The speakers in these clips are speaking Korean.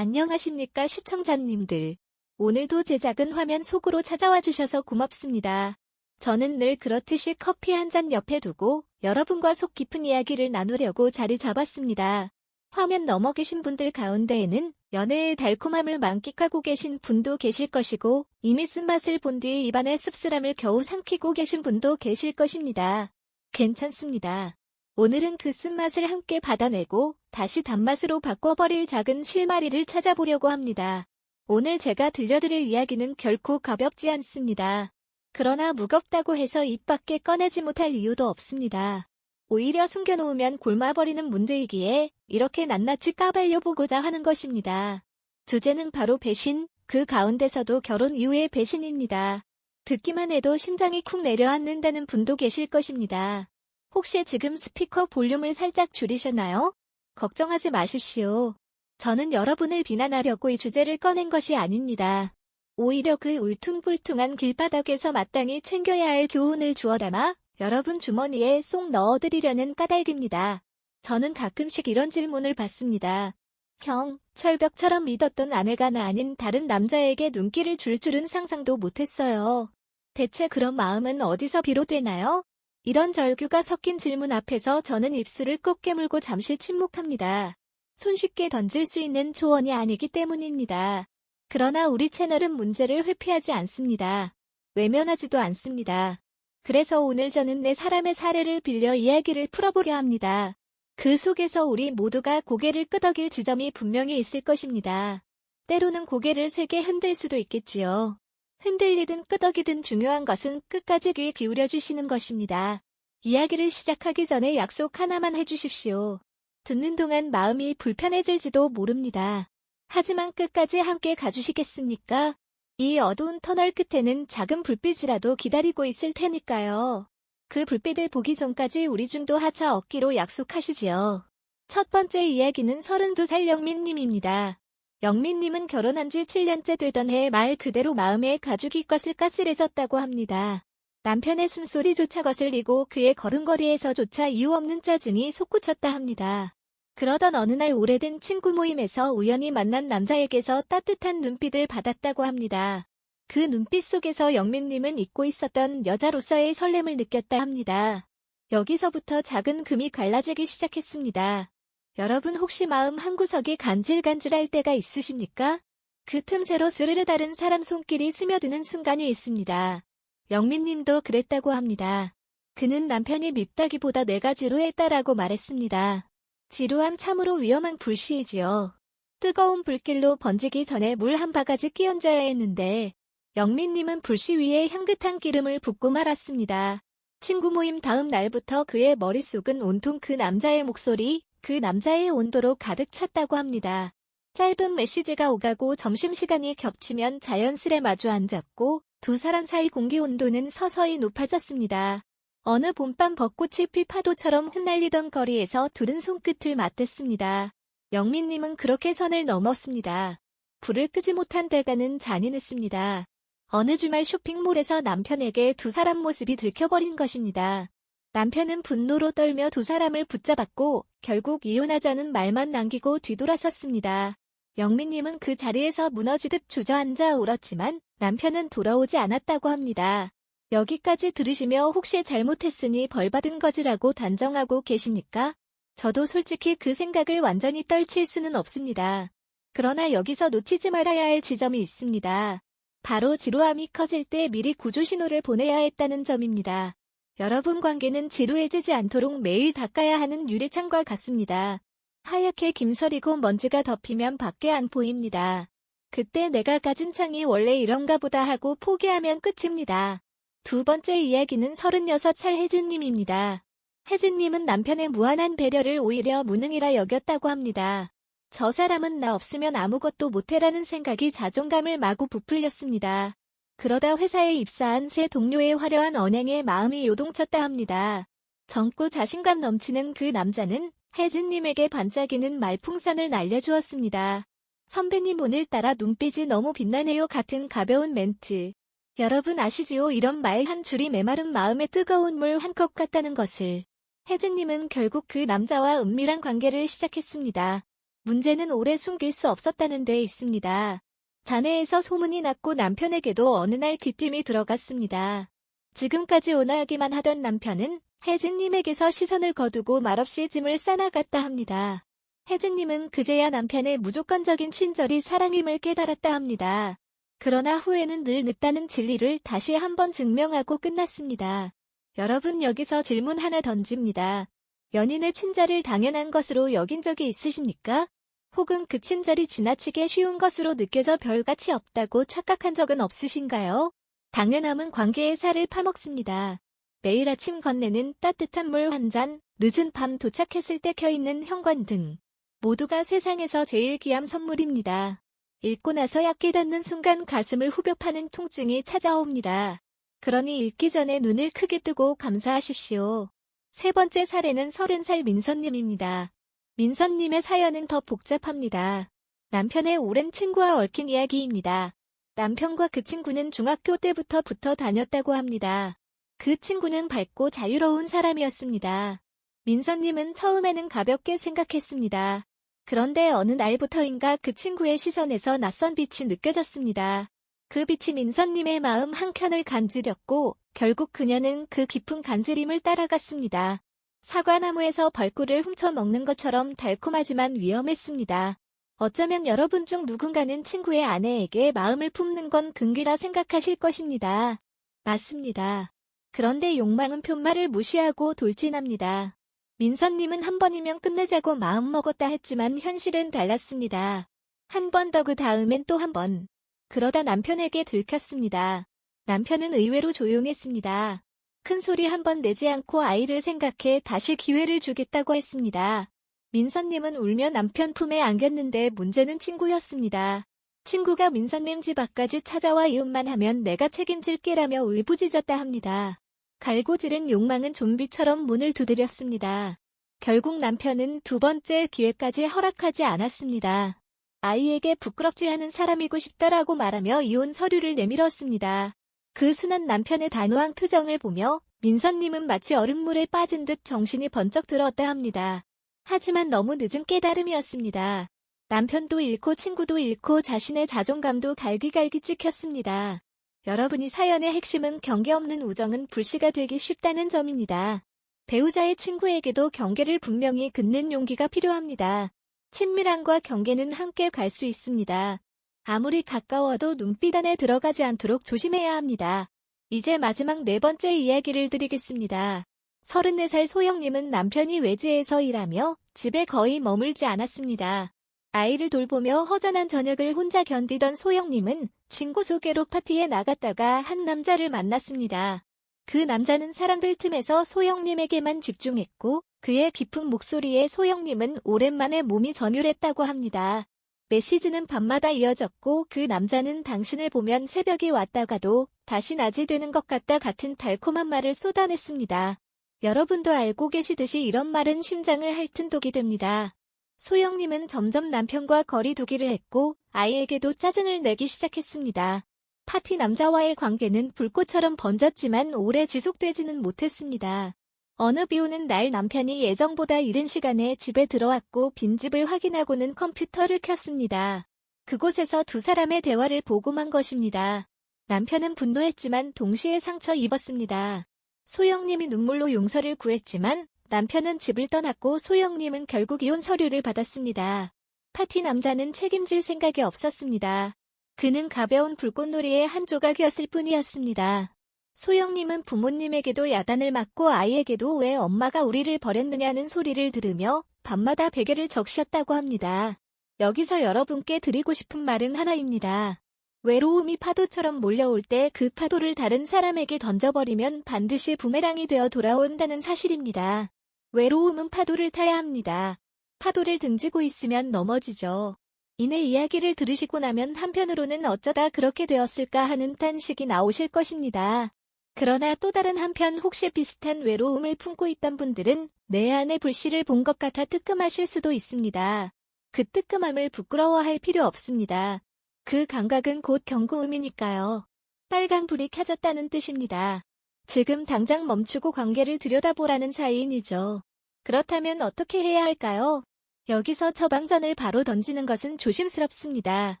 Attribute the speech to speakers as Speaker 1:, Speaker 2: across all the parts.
Speaker 1: 안녕하십니까 시청자님들. 오늘도 제 작은 화면 속으로 찾아와 주셔서 고맙습니다. 저는 늘 그렇듯이 커피 한 잔 옆에 두고 여러분과 속 깊은 이야기를 나누려고 자리 잡았습니다. 화면 넘어 계신 분들 가운데에는 연애의 달콤함을 만끽하고 계신 분도 계실 것이고 이미 쓴맛을 본 뒤 입안의 씁쓸함을 겨우 삼키고 계신 분도 계실 것입니다. 괜찮습니다. 오늘은 그 쓴맛을 함께 받아내고 다시 단맛으로 바꿔버릴 작은 실마리를 찾아보려고 합니다. 오늘 제가 들려드릴 이야기는 결코 가볍지 않습니다. 그러나 무겁다고 해서 입 밖에 꺼내지 못할 이유도 없습니다. 오히려 숨겨놓으면 골마버리는 문제이기에 이렇게 낱낱이 까발려보고자 하는 것입니다. 주제는 바로 배신, 그 가운데서도 결혼 이후의 배신입니다. 듣기만 해도 심장이 쿵 내려앉는다는 분도 계실 것입니다. 혹시 지금 스피커 볼륨을 살짝 줄이셨나요? 걱정하지 마십시오. 저는 여러분을 비난하려고 이 주제를 꺼낸 것이 아닙니다. 오히려 그 울퉁불퉁한 길바닥에서 마땅히 챙겨야 할 교훈을 주워 담아 여러분 주머니에 쏙 넣어드리려는 까닭입니다. 저는 가끔씩 이런 질문을 받습니다. 형, 철벽처럼 믿었던 아내가 나 아닌 다른 남자에게 눈길을 줄 줄은 상상도 못했어요. 대체 그런 마음은 어디서 비롯되나요? 이런 절규가 섞인 질문 앞에서 저는 입술을 꼭 깨물고 잠시 침묵합니다. 손쉽게 던질 수 있는 조언이 아니기 때문입니다. 그러나 우리 채널은 문제를 회피하지 않습니다. 외면하지도 않습니다. 그래서 오늘 저는 네 사람의 사례를 빌려 이야기를 풀어보려 합니다. 그 속에서 우리 모두가 고개를 끄덕일 지점이 분명히 있을 것입니다. 때로는 고개를 세게 흔들 수도 있겠지요. 흔들리든 끄덕이든 중요한 것은 끝까지 귀 기울여 주시는 것입니다. 이야기를 시작하기 전에 약속 하나만 해주십시오. 듣는 동안 마음이 불편해질지도 모릅니다. 하지만 끝까지 함께 가주시겠습니까? 이 어두운 터널 끝에는 작은 불빛이라도 기다리고 있을 테니까요. 그 불빛을 보기 전까지 우리 중도 하차 얻기로 약속하시지요. 첫 번째 이야기는 32살 영민님입니다. 영민님은 결혼한 지 7년째 되던 해 말 그대로 마음에 가죽이 까슬까슬해졌다고 합니다. 남편의 숨소리조차 거슬리고 그의 걸음걸이에서조차 이유 없는 짜증이 솟구쳤다 합니다. 그러던 어느 날 오래된 친구 모임에서 우연히 만난 남자에게서 따뜻한 눈빛을 받았다고 합니다. 그 눈빛 속에서 영민님은 잊고 있었던 여자로서의 설렘을 느꼈다 합니다. 여기서부터 작은 금이 갈라지기 시작했습니다. 여러분 혹시 마음 한구석이 간질간질할 때가 있으십니까? 그 틈새로 스르르 다른 사람 손길이 스며드는 순간이 있습니다. 영민님도 그랬다고 합니다. 그는 남편이 밉다기보다 내가 지루했다라고 말했습니다. 지루함 참으로 위험한 불씨이지요. 뜨거운 불길로 번지기 전에 물 한 바가지 끼얹어야 했는데 영민님은 불씨 위에 향긋한 기름을 붓고 말았습니다. 친구 모임 다음 날부터 그의 머릿속은 온통 그 남자의 목소리, 그 남자의 온도로 가득 찼다고 합니다. 짧은 메시지가 오가고 점심시간이 겹치면 자연스레 마주 앉았고 두 사람 사이 공기 온도는 서서히 높아졌습니다. 어느 봄밤 벚꽃이 피 파도처럼 흩날리던 거리에서 둘은 손끝을 맞댔습니다. 영민님은 그렇게 선을 넘었습니다. 불을 끄지 못한 대가는 잔인했습니다. 어느 주말 쇼핑몰에서 남편에게 두 사람 모습이 들켜버린 것입니다. 남편은 분노로 떨며 두 사람을 붙잡았고 결국 이혼하자는 말만 남기고 뒤돌아섰습니다. 영민님은 그 자리에서 무너지듯 주저앉아 울었지만 남편은 돌아오지 않았다고 합니다. 여기까지 들으시며 혹시 잘못했으니 벌받은 거지라고 단정하고 계십니까? 저도 솔직히 그 생각을 완전히 떨칠 수는 없습니다. 그러나 여기서 놓치지 말아야 할 지점이 있습니다. 바로 지루함이 커질 때 미리 구조신호를 보내야 했다는 점입니다. 여러분 관계는 지루해지지 않도록 매일 닦아야 하는 유리창과 같습니다. 하얗게 김설이고 먼지가 덮이면 밖에 안 보입니다. 그때 내가 가진 창이 원래 이런가 보다 하고 포기하면 끝입니다. 두 번째 이야기는 36살 혜진님입니다. 혜진님은 남편의 무한한 배려를 오히려 무능이라 여겼다고 합니다. 저 사람은 나 없으면 아무것도 못해라는 생각이 자존감을 마구 부풀렸습니다. 그러다 회사에 입사한 새 동료의 화려한 언행에 마음이 요동쳤다 합니다. 젊고 자신감 넘치는 그 남자는 혜진님에게 반짝이는 말풍선을 날려주었습니다. 선배님 오늘따라 눈빛이 너무 빛나네요 같은 가벼운 멘트. 여러분 아시지요? 이런 말 한 줄이 메마른 마음에 뜨거운 물 한 컵 같다는 것을. 혜진님은 결국 그 남자와 은밀한 관계를 시작했습니다. 문제는 오래 숨길 수 없었다는 데 있습니다. 자네에서 소문이 났고 남편에게도 어느 날 귀띔이 들어갔습니다. 지금까지 온화하기만 하던 남편은 혜진님에게서 시선을 거두고 말없이 짐을 싸나갔다 합니다. 혜진님은 그제야 남편의 무조건적인 친절이 사랑임을 깨달았다 합니다. 그러나 후회는 늘 늦다는 진리를 다시 한번 증명하고 끝났습니다. 여러분, 여기서 질문 하나 던집니다. 연인의 친절을 당연한 것으로 여긴 적이 있으십니까? 혹은 그 친절이 지나치게 쉬운 것으로 느껴져 별 가치 없다고 착각한 적은 없으신가요? 당연함은 관계의 살을 파먹습니다. 매일 아침 건네는 따뜻한 물 한 잔, 늦은 밤 도착했을 때 켜있는 현관 등 모두가 세상에서 제일 귀한 선물입니다. 읽고 나서야 깨닫는 순간 가슴을 후벼 파는 통증이 찾아옵니다. 그러니 읽기 전에 눈을 크게 뜨고 감사하십시오. 세 번째 사례는 30살 민선님입니다. 민선님의 사연은 더 복잡합니다. 남편의 오랜 친구와 얽힌 이야기입니다. 남편과 그 친구는 중학교 때부터 붙어 다녔다고 합니다. 그 친구는 밝고 자유로운 사람이었습니다. 민선님은 처음에는 가볍게 생각했습니다. 그런데 어느 날부터인가 그 친구의 시선에서 낯선 빛이 느껴졌습니다. 그 빛이 민선님의 마음 한켠을 간지렸고 결국 그녀는 그 깊은 간지림을 따라갔습니다. 사과나무에서 벌꿀을 훔쳐 먹는 것처럼 달콤하지만 위험했습니다. 어쩌면 여러분 중 누군가는 친구의 아내에게 마음을 품는 건 금기라 생각하실 것입니다. 맞습니다. 그런데 욕망은 푯말을 무시하고 돌진합니다. 민선님은 한 번이면 끝내자고 마음먹었다 했지만 현실은 달랐습니다. 한 번 더, 그 다음엔 또 한 번. 그러다 남편에게 들켰습니다. 남편은 의외로 조용했습니다. 큰 소리 한 번 내지 않고 아이를 생각해 다시 기회를 주겠다고 했습니다. 민선님은 울며 남편 품에 안겼는데 문제는 친구였습니다. 친구가 민선님 집 앞까지 찾아와 이웃만 하면 내가 책임질게라며 울부짖었다 합니다. 갈고지른 욕망은 좀비처럼 문을 두드렸습니다. 결국 남편은 두 번째 기회까지 허락하지 않았습니다. 아이에게 부끄럽지 않은 사람이고 싶다라고 말하며 이혼 서류를 내밀었습니다. 그 순한 남편의 단호한 표정을 보며 민선님은 마치 얼음물에 빠진 듯 정신이 번쩍 들었다 합니다. 하지만 너무 늦은 깨달음이었습니다. 남편도 잃고 친구도 잃고 자신의 자존감도 갈기갈기 찍혔습니다. 여러분이 사연의 핵심은 경계 없는 우정은 불씨가 되기 쉽다는 점입니다. 배우자의 친구에게도 경계를 분명히 긋는 용기가 필요합니다. 친밀함과 경계는 함께 갈 수 있습니다. 아무리 가까워도 눈빛 안에 들어가지 않도록 조심해야 합니다. 이제 마지막 네 번째 이야기를 드리겠습니다. 34살 소영님은 남편이 외지에서 일하며 집에 거의 머물지 않았습니다. 아이를 돌보며 허전한 저녁을 혼자 견디던 소영님은 친구 소개로 파티에 나갔다가 한 남자를 만났습니다. 그 남자는 사람들 틈에서 소영님에게만 집중했고 그의 깊은 목소리에 소영님은 오랜만에 몸이 전율했다고 합니다. 메시지는 밤마다 이어졌고 그 남자는 당신을 보면 새벽이 왔다가도 다시 낮이 되는 것 같다 같은 달콤한 말을 쏟아냈습니다. 여러분도 알고 계시듯이 이런 말은 심장을 핥은독이 됩니다. 소영님은 점점 남편과 거리 두기를 했고 아이에게도 짜증을 내기 시작했습니다. 파티 남자와의 관계는 불꽃처럼 번졌지만 오래 지속되지는 못했습니다. 어느 비 오는 날 남편이 예정보다 이른 시간에 집에 들어왔고 빈집을 확인하고는 컴퓨터를 켰습니다. 그곳에서 두 사람의 대화를 보고만 것입니다. 남편은 분노했지만 동시에 상처 입었습니다. 소영님이 눈물로 용서를 구했지만 남편은 집을 떠났고 소영님은 결국 이혼 서류를 받았습니다. 파티 남자는 책임질 생각이 없었습니다. 그는 가벼운 불꽃놀이의 한 조각이었을 뿐이었습니다. 소영님은 부모님에게도 야단을 맞고 아이에게도 왜 엄마가 우리를 버렸느냐는 소리를 들으며 밤마다 베개를 적셨다고 합니다. 여기서 여러분께 드리고 싶은 말은 하나입니다. 외로움이 파도처럼 몰려올 때 그 파도를 다른 사람에게 던져버리면 반드시 부메랑이 되어 돌아온다는 사실입니다. 외로움은 파도를 타야 합니다. 파도를 등지고 있으면 넘어지죠. 이내 이야기를 들으시고 나면 한편으로는 어쩌다 그렇게 되었을까 하는 탄식이 나오실 것입니다. 그러나 또 다른 한편 혹시 비슷한 외로움을 품고 있던 분들은 내 안의 불씨를 본 것 같아 뜨끔하실 수도 있습니다. 그 뜨끔함을 부끄러워할 필요 없습니다. 그 감각은 곧 경고음이니까요. 빨간불이 켜졌다는 뜻입니다. 지금 당장 멈추고 관계를 들여다보라는 사인이죠. 그렇다면 어떻게 해야 할까요? 여기서 처방전을 바로 던지는 것은 조심스럽습니다.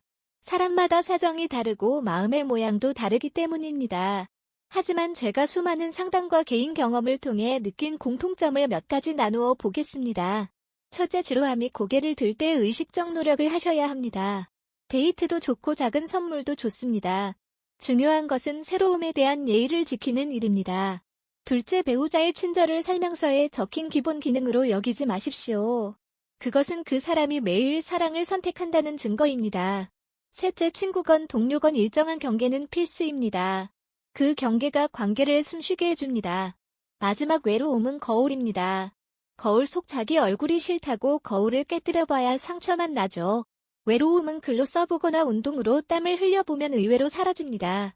Speaker 1: 사람마다 사정이 다르고 마음의 모양도 다르기 때문입니다. 하지만 제가 수많은 상담과 개인 경험을 통해 느낀 공통점을 몇 가지 나누어 보겠습니다. 첫째, 지루함이 고개를 들 때 의식적 노력을 하셔야 합니다. 데이트도 좋고 작은 선물도 좋습니다. 중요한 것은 새로움에 대한 예의를 지키는 일입니다. 둘째, 배우자의 친절을 설명서에 적힌 기본 기능으로 여기지 마십시오. 그것은 그 사람이 매일 사랑을 선택한다는 증거입니다. 셋째, 친구건 동료건 일정한 경계는 필수입니다. 그 경계가 관계를 숨쉬게 해줍니다. 마지막, 외로움은 거울입니다. 거울 속 자기 얼굴이 싫다고 거울을 깨뜨려봐야 상처만 나죠. 외로움은 글로 써보거나 운동으로 땀을 흘려보면 의외로 사라집니다.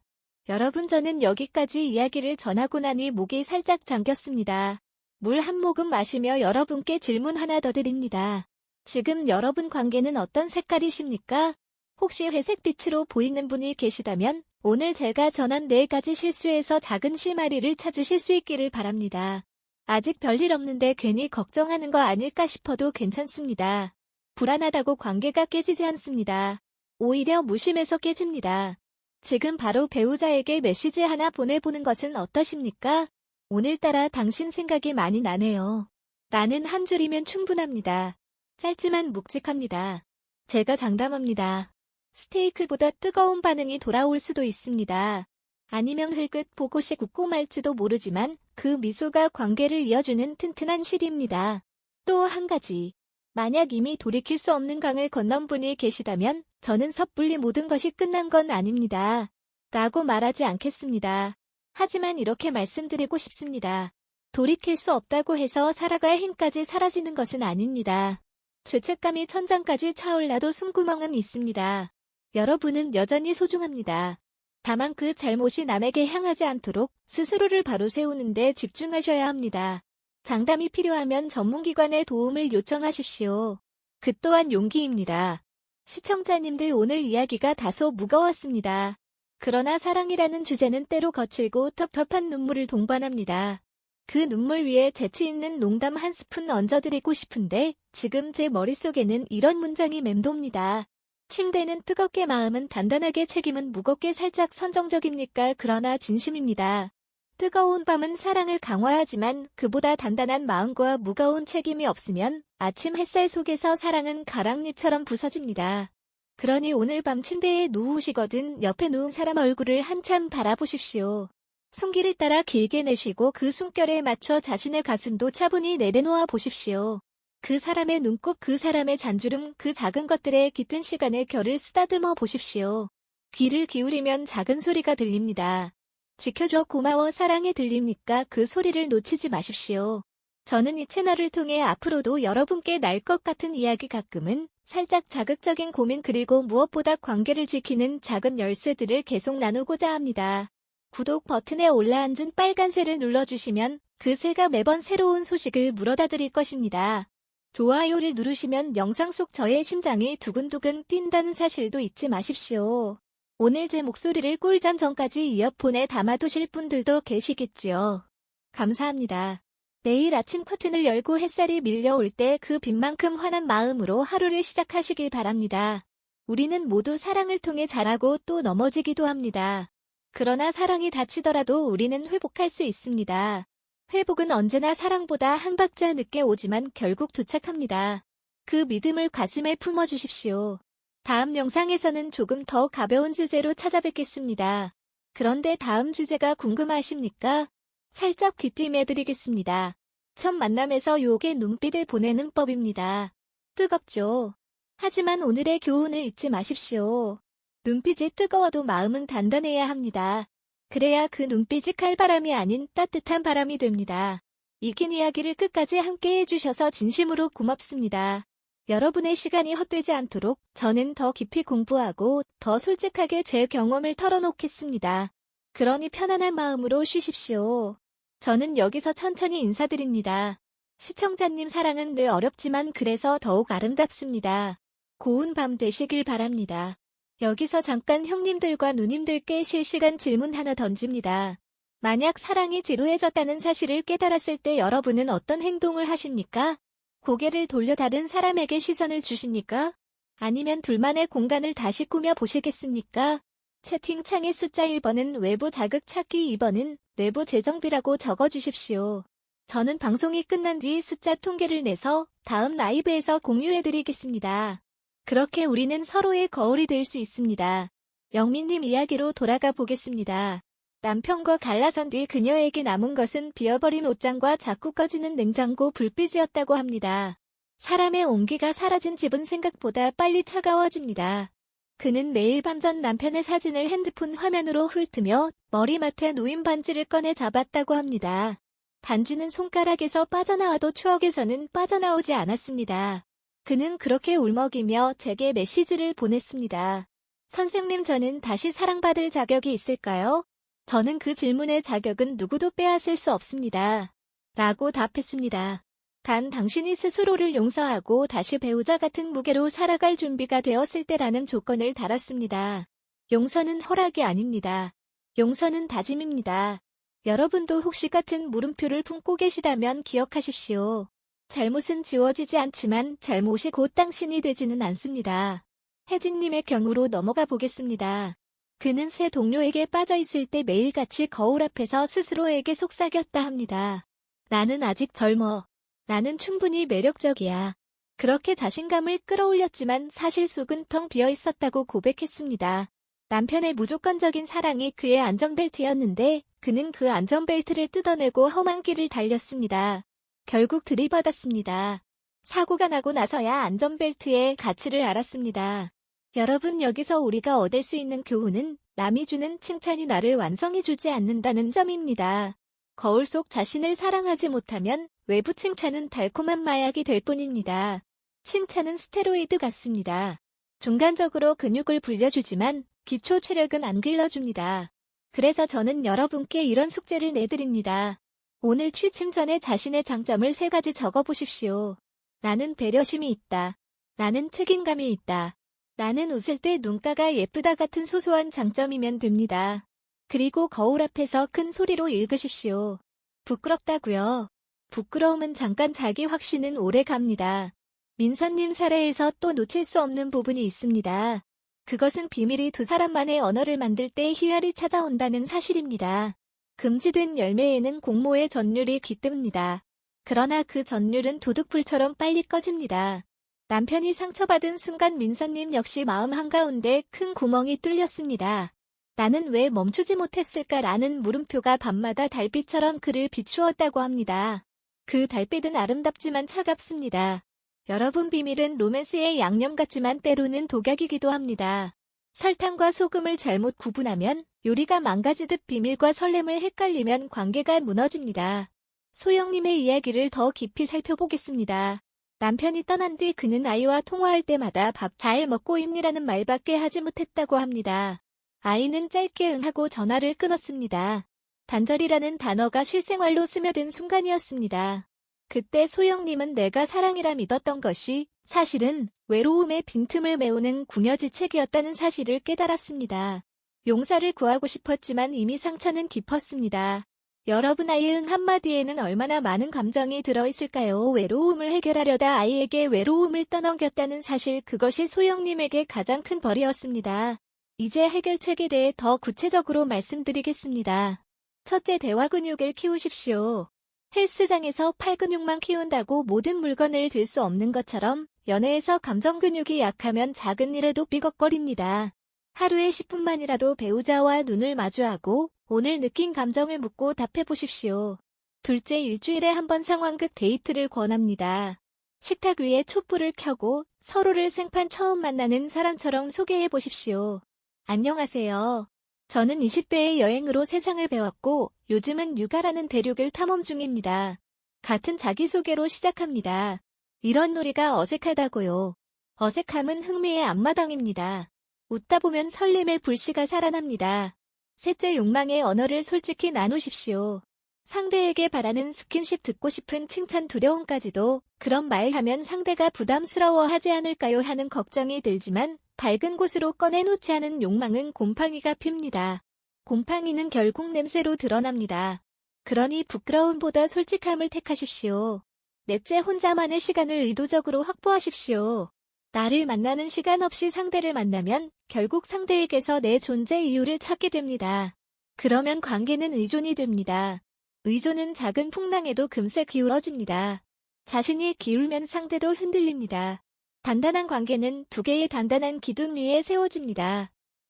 Speaker 1: 여러분, 저는 여기까지 이야기를 전하고 나니 목이 살짝 잠겼습니다. 물 한 모금 마시며 여러분께 질문 하나 더 드립니다. 지금 여러분 관계는 어떤 색깔이십니까? 혹시 회색빛으로 보이는 분이 계시다면 오늘 제가 전한 4가지 실수에서 작은 실마리를 찾으실 수 있기를 바랍니다. 아직 별일 없는데 괜히 걱정하는 거 아닐까 싶어도 괜찮습니다. 불안하다고 관계가 깨지지 않습니다. 오히려 무심해서 깨집니다. 지금 바로 배우자에게 메시지 하나 보내보는 것은 어떠십니까? 오늘따라 당신 생각이 많이 나네요. 라는 한 줄이면 충분합니다. 짧지만 묵직합니다. 제가 장담합니다. 스테이크보다 뜨거운 반응이 돌아올 수도 있습니다. 아니면 흘끗 보고씩 웃고 말지도 모르지만 그 미소가 관계를 이어주는 튼튼한 실입니다. 또 한 가지. 만약 이미 돌이킬 수 없는 강을 건넌 분이 계시다면 저는 섣불리 모든 것이 끝난 건 아닙니다. 라고 말하지 않겠습니다. 하지만 이렇게 말씀드리고 싶습니다. 돌이킬 수 없다고 해서 살아갈 힘까지 사라지는 것은 아닙니다. 죄책감이 천장까지 차올라도 숨구멍은 있습니다. 여러분은 여전히 소중합니다. 다만 그 잘못이 남에게 향하지 않도록 스스로를 바로 세우는 데 집중하셔야 합니다. 장담이 필요하면 전문기관의 도움을 요청하십시오. 그 또한 용기입니다. 시청자님들, 오늘 이야기가 다소 무거웠습니다. 그러나 사랑이라는 주제는 때로 거칠고 텁텁한 눈물을 동반합니다. 그 눈물 위에 재치 있는 농담 한 스푼 얹어드리고 싶은데 지금 제 머릿속에는 이런 문장이 맴돕니다. 침대는 뜨겁게, 마음은 단단하게, 책임은 무겁게. 살짝 선정적입니까? 그러나 진심입니다. 뜨거운 밤은 사랑을 강화하지만 그보다 단단한 마음과 무거운 책임이 없으면 아침 햇살 속에서 사랑은 가랑잎처럼 부서집니다. 그러니 오늘 밤 침대에 누우시거든 옆에 누운 사람 얼굴을 한참 바라보십시오. 숨기를 따라 길게 내쉬고 그 숨결에 맞춰 자신의 가슴도 차분히 내려놓아 보십시오. 그 사람의 눈곱, 그 사람의 잔주름, 그 작은 것들에 깃든 시간의 결을 쓰다듬어 보십시오. 귀를 기울이면 작은 소리가 들립니다. 지켜줘, 고마워, 사랑해 들립니까? 그 소리를 놓치지 마십시오. 저는 이 채널을 통해 앞으로도 여러분께 날 것 같은 이야기, 가끔은 살짝 자극적인 고민, 그리고 무엇보다 관계를 지키는 작은 열쇠들을 계속 나누고자 합니다. 구독 버튼에 올라앉은 빨간 새를 눌러주시면 그 새가 매번 새로운 소식을 물어다 드릴 것입니다. 좋아요를 누르시면 영상 속 저의 심장이 두근두근 뛴다는 사실도 잊지 마십시오. 오늘 제 목소리를 꿀잠 전까지 이어폰에 담아두실 분들도 계시겠지요. 감사합니다. 내일 아침 커튼을 열고 햇살이 밀려올 때 그 빛만큼 환한 마음으로 하루를 시작하시길 바랍니다. 우리는 모두 사랑을 통해 자라고 또 넘어지기도 합니다. 그러나 사랑이 다치더라도 우리는 회복할 수 있습니다. 회복은 언제나 사랑보다 한 박자 늦게 오지만 결국 도착합니다. 그 믿음을 가슴에 품어주십시오. 다음 영상에서는 조금 더 가벼운 주제로 찾아뵙겠습니다. 그런데 다음 주제가 궁금하십니까? 살짝 귀띔해드리겠습니다. 첫 만남에서 유혹의 눈빛을 보내는 법입니다. 뜨겁죠? 하지만 오늘의 교훈을 잊지 마십시오. 눈빛이 뜨거워도 마음은 단단해야 합니다. 그래야 그 눈빛이 칼바람이 아닌 따뜻한 바람이 됩니다. 이 긴 이야기를 끝까지 함께 해주셔서 진심으로 고맙습니다. 여러분의 시간이 헛되지 않도록 저는 더 깊이 공부하고 더 솔직하게 제 경험을 털어놓겠습니다. 그러니 편안한 마음으로 쉬십시오. 저는 여기서 천천히 인사드립니다. 시청자님, 사랑은 늘 어렵지만 그래서 더욱 아름답습니다. 고운 밤 되시길 바랍니다. 여기서 잠깐 형님들과 누님들께 실시간 질문 하나 던집니다. 만약 사랑이 지루해졌다는 사실을 깨달았을 때 여러분은 어떤 행동을 하십니까? 고개를 돌려 다른 사람에게 시선을 주십니까? 아니면 둘만의 공간을 다시 꾸며 보시겠습니까? 채팅창의 숫자 1번은 외부 자극 찾기, 2번은 내부 재정비라고 적어주십시오. 저는 방송이 끝난 뒤 숫자 통계를 내서 다음 라이브에서 공유해드리겠습니다. 그렇게 우리는 서로의 거울이 될 수 있습니다. 영민님 이야기로 돌아가 보겠습니다. 남편과 갈라선 뒤 그녀에게 남은 것은 비어버린 옷장과 자꾸 꺼지는 냉장고 불빛이었다고 합니다. 사람의 온기가 사라진 집은 생각보다 빨리 차가워집니다. 그는 매일 밤 전 남편의 사진을 핸드폰 화면으로 훑으며 머리맡에 놓인 반지를 꺼내 잡았다고 합니다. 반지는 손가락에서 빠져나와도 추억에서는 빠져나오지 않았습니다. 그는 그렇게 울먹이며 제게 메시지를 보냈습니다. 선생님, 저는 다시 사랑받을 자격이 있을까요? 저는 그 질문의 자격은 누구도 빼앗을 수 없습니다. 라고 답했습니다. 단 당신이 스스로를 용서하고 다시 배우자 같은 무게로 살아갈 준비가 되었을 때라는 조건을 달았습니다. 용서는 허락이 아닙니다. 용서는 다짐입니다. 여러분도 혹시 같은 물음표를 품고 계시다면 기억하십시오. 잘못은 지워지지 않지만 잘못이 곧 당신이 되지는 않습니다. 혜진님의 경우로 넘어가 보겠습니다. 그는 새 동료에게 빠져있을 때 매일같이 거울 앞에서 스스로에게 속삭였다 합니다. 나는 아직 젊어. 나는 충분히 매력적이야. 그렇게 자신감을 끌어올렸지만 사실 속은 텅 비어 있었다고 고백했습니다. 남편의 무조건적인 사랑이 그의 안전벨트였는데 그는 그 안전벨트를 뜯어내고 험한 길을 달렸습니다. 결국 들이받았습니다. 사고가 나고 나서야 안전벨트의 가치를 알았습니다. 여러분, 여기서 우리가 얻을 수 있는 교훈은 남이 주는 칭찬이 나를 완성해주지 않는다는 점입니다. 거울 속 자신을 사랑하지 못하면 외부 칭찬은 달콤한 마약이 될 뿐입니다. 칭찬은 스테로이드 같습니다. 중간적으로 근육을 불려주지만 기초 체력은 안 길러줍니다. 그래서 저는 여러분께 이런 숙제를 내드립니다. 오늘 취침 전에 자신의 장점을 3가지 적어보십시오. 나는 배려심이 있다. 나는 책임감이 있다. 나는 웃을 때 눈가가 예쁘다 같은 소소한 장점이면 됩니다. 그리고 거울 앞에서 큰 소리로 읽으십시오. 부끄럽다고요. 부끄러움은 잠깐, 자기 확신은 오래 갑니다. 민서님 사례에서 또 놓칠 수 없는 부분이 있습니다. 그것은 비밀이 두 사람만의 언어를 만들 때 희열이 찾아온다는 사실입니다. 금지된 열매에는 공모의 전율이 깃듭니다. 그러나 그 전율은 도둑불처럼 빨리 꺼집니다. 남편이 상처받은 순간 민서님 역시 마음 한가운데 큰 구멍이 뚫렸습니다. 나는 왜 멈추지 못했을까라는 물음표가 밤마다 달빛처럼 그를 비추었다고 합니다. 그 달빛은 아름답지만 차갑습니다. 여러분, 비밀은 로맨스의 양념 같지만 때로는 독약이기도 합니다. 설탕과 소금을 잘못 구분하면 요리가 망가지듯 비밀과 설렘을 헷갈리면 관계가 무너집니다. 소영님의 이야기를 더 깊이 살펴보겠습니다. 남편이 떠난 뒤 그는 아이와 통화할 때마다 밥 잘 먹고 있니라는 말밖에 하지 못했다고 합니다. 아이는 짧게 응하고 전화를 끊었습니다. 단절이라는 단어가 실생활로 스며든 순간이었습니다. 그때 소영님은 내가 사랑이라 믿었던 것이 사실은 외로움의 빈틈을 메우는 궁여지책이었다는 사실을 깨달았습니다. 용서를 구하고 싶었지만 이미 상처는 깊었습니다. 여러분, 아이의 응 한마디에는 얼마나 많은 감정이 들어있을까요? 외로움을 해결하려다 아이에게 외로움을 떠넘겼다는 사실, 그것이 소영님에게 가장 큰 벌이었습니다. 이제 해결책에 대해 더 구체적으로 말씀드리겠습니다. 첫째, 대화 근육을 키우십시오. 헬스장에서 팔 근육만 키운다고 모든 물건을 들 수 없는 것처럼 연애에서 감정 근육이 약하면 작은 일에도 삐걱거립니다. 하루에 10분만이라도 배우자와 눈을 마주하고 오늘 느낀 감정을 묻고 답해보십시오. 둘째, 일주일에 한 번 상황극 데이트를 권합니다. 식탁 위에 촛불을 켜고 서로를 생판 처음 만나는 사람처럼 소개해보십시오. 안녕하세요. 저는 20대의 여행으로 세상을 배웠고 요즘은 육아라는 대륙을 탐험 중입니다. 같은 자기소개로 시작합니다. 이런 놀이가 어색하다고요. 어색함은 흥미의 앞마당입니다. 웃다 보면 설렘의 불씨가 살아납니다. 셋째, 욕망의 언어를 솔직히 나누십시오. 상대에게 바라는 스킨십, 듣고 싶은 칭찬, 두려움까지도 그런 말 하면 상대가 부담스러워하지 않을까요 하는 걱정이 들지만 밝은 곳으로 꺼내놓지 않은 욕망은 곰팡이가 핍니다. 곰팡이는 결국 냄새로 드러납니다. 그러니 부끄러움보다 솔직함을 택하십시오. 넷째, 혼자만의 시간을 의도적으로 확보하십시오. 나를 만나는 시간 없이 상대를 만나면 결국 상대에게서 내 존재 이유를 찾게 됩니다. 그러면 관계는 의존이 됩니다. 의존은 작은 풍랑에도 금세 기울어집니다. 자신이 기울면 상대도 흔들립니다. 단단한 관계는 두 개의 단단한 기둥 위에 세워집니다.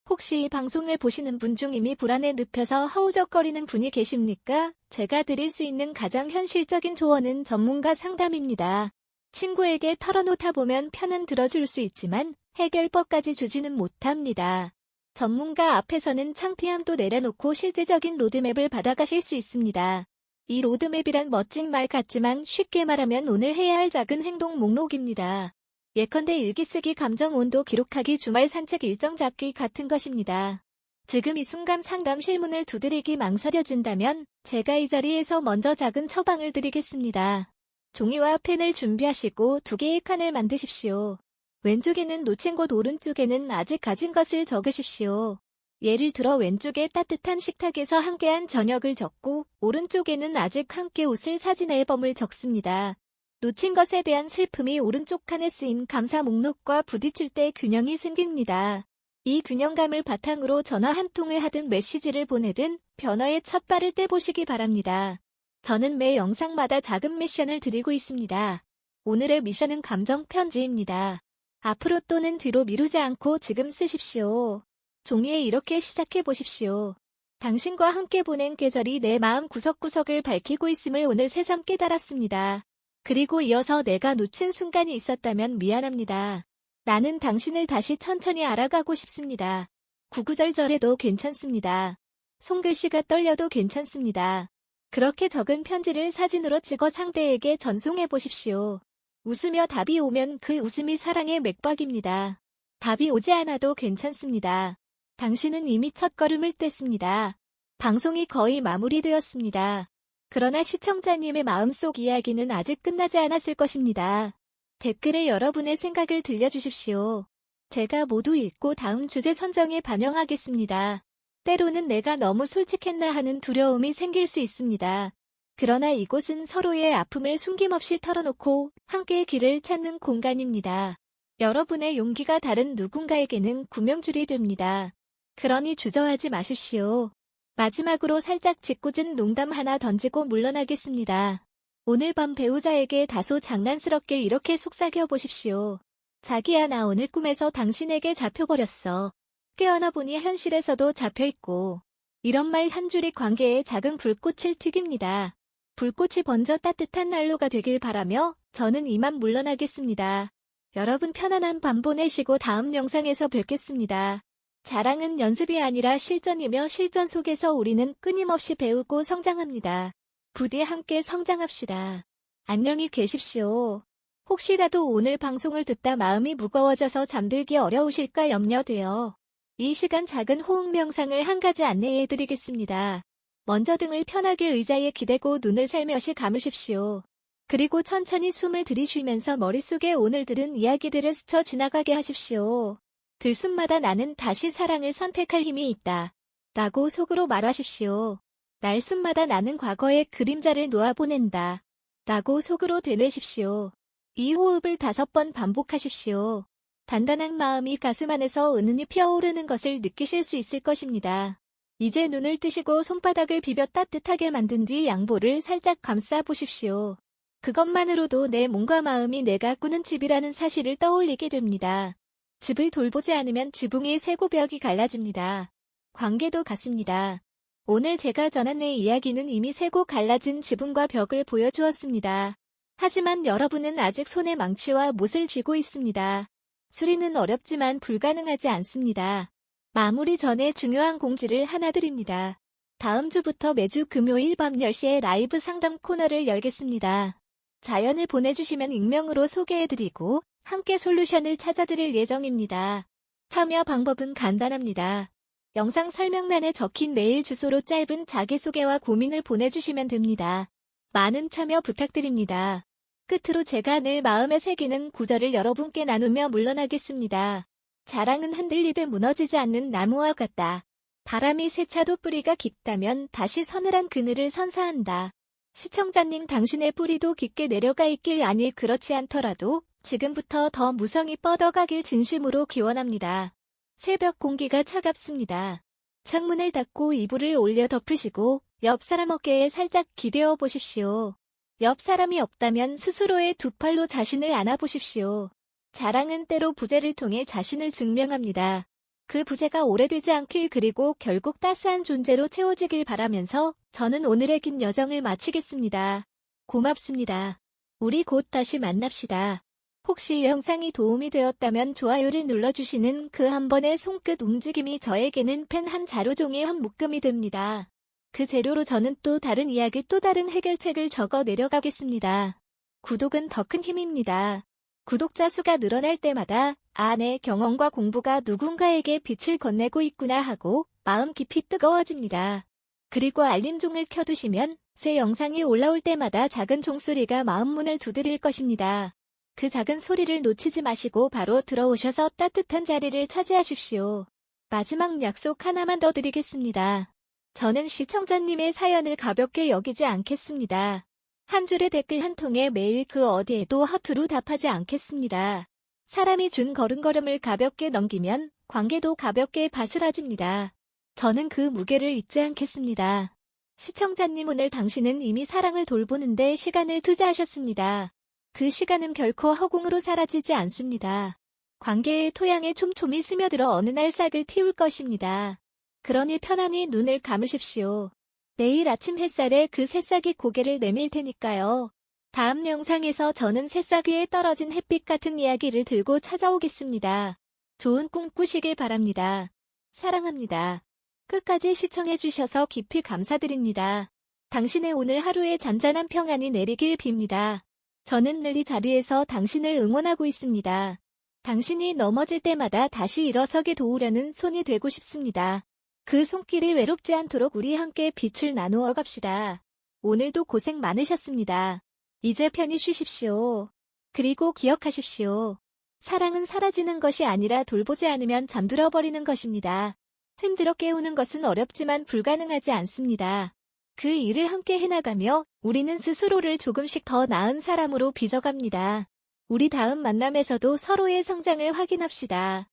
Speaker 1: 혹시 이 방송을 보시는 분 중 이미 불안에 늪에서 허우적거리는 분이 계십니까? 제가 드릴 수 있는 가장 현실적인 조언은 전문가 상담입니다. 친구에게 털어놓다 보면 편은 들어줄 수 있지만 해결법까지 주지는 못합니다. 전문가 앞에서는 창피함도 내려놓고 실제적인 로드맵을 받아가실 수 있습니다. 이 로드맵이란 멋진 말 같지만 쉽게 말하면 오늘 해야 할 작은 행동 목록입니다. 예컨대 일기 쓰기, 감정 온도 기록하기, 주말 산책 일정 잡기 같은 것입니다. 지금 이 순간 상담 실문을 두드리기 망설여진다면 제가 이 자리에서 먼저 작은 처방을 드리겠습니다. 종이와 펜을 준비하시고 두 개의 칸을 만드십시오. 왼쪽에는 놓친 곳, 오른쪽에는 아직 가진 것을 적으십시오. 예를 들어 왼쪽에 따뜻한 식탁에서 함께한 저녁을 적고 오른쪽에는 아직 함께 웃을 사진 앨범을 적습니다. 놓친 것에 대한 슬픔이 오른쪽 칸에 쓰인 감사 목록과 부딪힐 때 균형이 생깁니다. 이 균형감을 바탕으로 전화 한 통을 하든 메시지를 보내든 변화의 첫 발을 떼보시기 바랍니다. 저는 매 영상마다 작은 미션을 드리고 있습니다. 오늘의 미션은 감정 편지입니다. 앞으로 또는 뒤로 미루지 않고 지금 쓰십시오. 종이에 이렇게 시작해 보십시오. 당신과 함께 보낸 계절이 내 마음 구석구석을 밝히고 있음을 오늘 새삼 깨달았습니다. 그리고 이어서 내가 놓친 순간이 있었다면 미안합니다. 나는 당신을 다시 천천히 알아가고 싶습니다. 구구절절해도 괜찮습니다. 손글씨가 떨려도 괜찮습니다. 그렇게 적은 편지를 사진으로 찍어 상대에게 전송해 보십시오. 웃으며 답이 오면 그 웃음이 사랑의 맥박입니다. 답이 오지 않아도 괜찮습니다. 당신은 이미 첫걸음을 뗐습니다. 방송이 거의 마무리되었습니다. 그러나 시청자님의 마음속 이야기는 아직 끝나지 않았을 것입니다. 댓글에 여러분의 생각을 들려주십시오. 제가 모두 읽고 다음 주제 선정에 반영하겠습니다. 때로는 내가 너무 솔직했나 하는 두려움이 생길 수 있습니다. 그러나 이곳은 서로의 아픔을 숨김없이 털어놓고 함께 길을 찾는 공간입니다. 여러분의 용기가 다른 누군가에게는 구명줄이 됩니다. 그러니 주저하지 마십시오. 마지막으로 살짝 짓궂은 농담 하나 던지고 물러나겠습니다. 오늘 밤 배우자에게 다소 장난스럽게 이렇게 속삭여 보십시오. 자기야, 나 오늘 꿈에서 당신에게 잡혀버렸어. 깨어나 보니 현실에서도 잡혀있고. 이런 말 한 줄이 관계에 작은 불꽃을 튀깁니다. 불꽃이 번져 따뜻한 난로가 되길 바라며 저는 이만 물러나겠습니다. 여러분 편안한 밤 보내시고 다음 영상에서 뵙겠습니다. 자랑은 연습이 아니라 실전이며 실전 속에서 우리는 끊임없이 배우고 성장합니다. 부디 함께 성장합시다. 안녕히 계십시오. 혹시라도 오늘 방송을 듣다 마음이 무거워져서 잠들기 어려우실까 염려되어 이 시간 작은 호흡 명상을 한 가지 안내해드리겠습니다. 먼저 등을 편하게 의자에 기대고 눈을 살며시 감으십시오. 그리고 천천히 숨을 들이쉬면서 머릿속에 오늘 들은 이야기들을 스쳐 지나가게 하십시오. 들숨마다 나는 다시 사랑을 선택할 힘이 있다. 라고 속으로 말하십시오. 날숨마다 나는 과거의 그림자를 놓아보낸다. 라고 속으로 되뇌십시오. 이 호흡을 5번 반복하십시오. 단단한 마음이 가슴 안에서 은은히 피어오르는 것을 느끼실 수 있을 것입니다. 이제 눈을 뜨시고 손바닥을 비벼 따뜻하게 만든 뒤 양볼을 살짝 감싸 보십시오. 그것만으로도 내 몸과 마음이 내가 꾸는 집이라는 사실을 떠올리게 됩니다. 집을 돌보지 않으면 지붕이 새고 벽이 갈라집니다. 관계도 같습니다. 오늘 제가 전한 내 이야기는 이미 새고 갈라진 지붕과 벽을 보여주었습니다. 하지만 여러분은 아직 손에 망치와 못을 쥐고 있습니다. 수리는 어렵지만 불가능하지 않습니다. 마무리 전에 중요한 공지를 하나 드립니다. 다음 주부터 매주 금요일 밤 10시에 라이브 상담 코너를 열겠습니다. 자연을 보내주시면 익명으로 소개해드리고 함께 솔루션을 찾아드릴 예정입니다. 참여 방법은 간단합니다. 영상 설명란에 적힌 메일 주소로 짧은 자기소개와 고민을 보내주시면 됩니다. 많은 참여 부탁드립니다. 끝으로 제가 늘 마음에 새기는 구절을 여러분께 나누며 물러나겠습니다. 자랑은 흔들리되 무너지지 않는 나무와 같다. 바람이 세차도 뿌리가 깊다면 다시 서늘한 그늘을 선사한다. 시청자님 당신의 뿌리도 깊게 내려가 있길 아니 그렇지 않더라도 지금부터 더 무성히 뻗어가길 진심으로 기원합니다. 새벽 공기가 차갑습니다. 창문을 닫고 이불을 올려 덮으시고 옆 사람 어깨에 살짝 기대어 보십시오. 옆 사람이 없다면 스스로의 두 팔로 자신을 안아보십시오. 자랑은 때로 부재를 통해 자신을 증명합니다. 그 부재가 오래되지 않길 그리고 결국 따스한 존재로 채워지길 바라면서 저는 오늘의 긴 여정을 마치겠습니다. 고맙습니다. 우리 곧 다시 만납시다. 혹시 이 영상이 도움이 되었다면 좋아요를 눌러주시는 그 한 번의 손끝 움직임이 저에게는 펜 한 자루 종이 한 묶음이 됩니다. 그 재료로 저는 또 다른 이야기 또 다른 해결책을 적어 내려가겠습니다. 구독은 더 큰 힘입니다. 구독자 수가 늘어날 때마다 내 경험과 공부가 누군가에게 빛을 건네고 있구나 하고 마음 깊이 뜨거워집니다. 그리고 알림종을 켜두시면 새 영상이 올라올 때마다 작은 종소리가 마음문을 두드릴 것입니다. 그 작은 소리를 놓치지 마시고 바로 들어오셔서 따뜻한 자리를 차지하십시오. 마지막 약속 하나만 더 드리겠습니다. 저는 시청자님의 사연을 가볍게 여기지 않겠습니다. 한 줄의 댓글 한 통에 매일 그 어디에도 허투루 답하지 않겠습니다. 사람이 준 걸음걸음을 가볍게 넘기면 관계도 가볍게 바스라집니다. 저는 그 무게를 잊지 않겠습니다. 시청자님 오늘 당신은 이미 사랑을 돌보는데 시간을 투자하셨습니다. 그 시간은 결코 허공으로 사라지지 않습니다. 관계의 토양에 촘촘히 스며들어 어느 날 싹을 틔울 것입니다. 그러니 편안히 눈을 감으십시오. 내일 아침 햇살에 그 새싹이 고개를 내밀 테니까요. 다음 영상에서 저는 새싹 위에 떨어진 햇빛 같은 이야기를 들고 찾아오겠습니다. 좋은 꿈 꾸시길 바랍니다. 사랑합니다. 끝까지 시청해주셔서 깊이 감사드립니다. 당신의 오늘 하루에 잔잔한 평안이 내리길 빕니다. 저는 늘 이 자리에서 당신을 응원하고 있습니다. 당신이 넘어질 때마다 다시 일어서게 도우려는 손이 되고 싶습니다. 그 손길이 외롭지 않도록 우리 함께 빛을 나누어 갑시다. 오늘도 고생 많으셨습니다. 이제 편히 쉬십시오. 그리고 기억하십시오. 사랑은 사라지는 것이 아니라 돌보지 않으면 잠들어 버리는 것입니다. 흔들어 깨우는 것은 어렵지만 불가능하지 않습니다. 그 일을 함께 해나가며 우리는 스스로를 조금씩 더 나은 사람으로 빚어갑니다. 우리 다음 만남에서도 서로의 성장을 확인합시다.